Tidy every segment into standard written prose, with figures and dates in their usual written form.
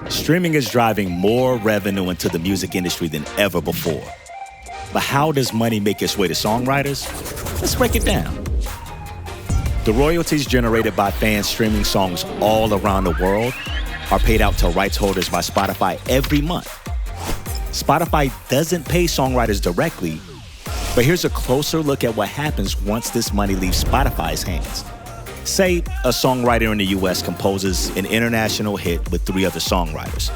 Streaming is driving more revenue into the music industry than ever before. But how does money make its way to songwriters? Let's break it down. The royalties generated by fans streaming songs all around the world are paid out to rights holders by Spotify every month. Spotify doesn't pay songwriters directly, but here's a closer look at what happens once this money leaves Spotify's hands. Say a songwriter in the US composes an international hit with 3 other songwriters.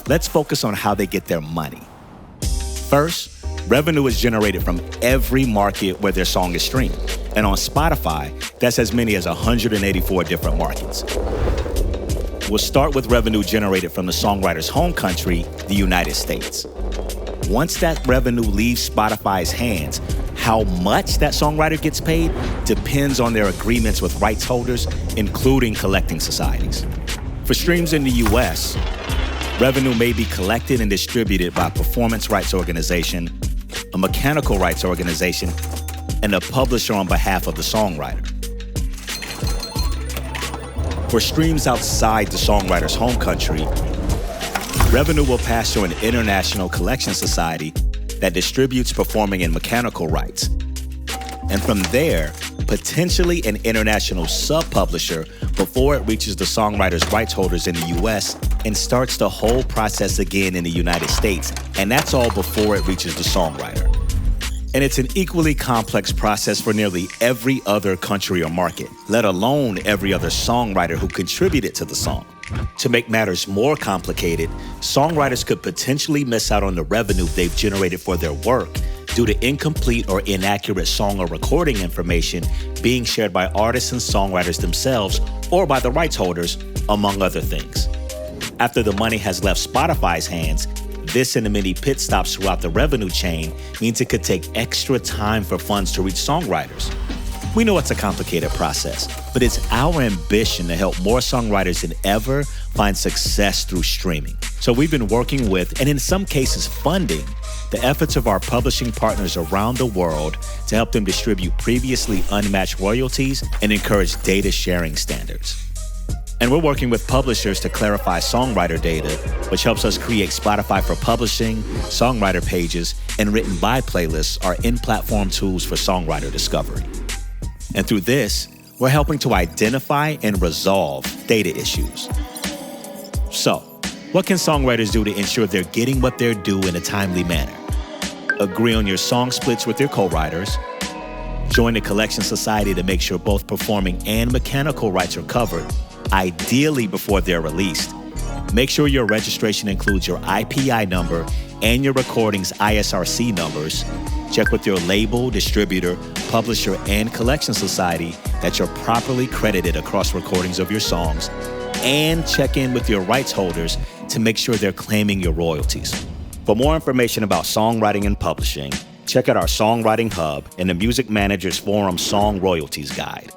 Let's focus on how they get their money. First, revenue is generated from every market where their song is streamed. And on Spotify, that's as many as 184 different markets. We'll start with revenue generated from the songwriter's home country, the United States. Once that revenue leaves Spotify's hands, how much that songwriter gets paid depends on their agreements with rights holders, including collecting societies. For streams in the US, revenue may be collected and distributed by a performance rights organization, a mechanical rights organization, and a publisher on behalf of the songwriter. For streams outside the songwriter's home country, revenue will pass through an international collection society that distributes performing and mechanical rights. And from there, potentially an international sub-publisher before it reaches the songwriter's rights holders in the US and starts the whole process again in the United States. And that's all before it reaches the songwriter. And it's an equally complex process for nearly every other country or market, let alone every other songwriter who contributed to the song. To make matters more complicated, songwriters could potentially miss out on the revenue they've generated for their work due to incomplete or inaccurate song or recording information being shared by artists and songwriters themselves or by the rights holders, among other things. After the money has left Spotify's hands, this and the many pit stops throughout the revenue chain means it could take extra time for funds to reach songwriters. We know it's a complicated process, but it's our ambition to help more songwriters than ever find success through streaming. So we've been working with, and in some cases funding, the efforts of our publishing partners around the world to help them distribute previously unmatched royalties and encourage data sharing standards. And we're working with publishers to clarify songwriter data, which helps us create Spotify for Publishing, songwriter pages, and written by playlists are in-platform tools for songwriter discovery. And through this, we're helping to identify and resolve data issues. So, what can songwriters do to ensure they're getting what they're due in a timely manner? Agree on your song splits with your co-writers. Join a collection society to make sure both performing and mechanical rights are covered, ideally before they're released. Make sure your registration includes your IPI number and your recording's ISRC numbers. Check with your label, distributor, publisher, and collection society that you're properly credited across recordings of your songs. And check in with your rights holders to make sure they're claiming your royalties. For more information about songwriting and publishing, check out our Songwriting Hub and the Music Managers Forum Song Royalties Guide.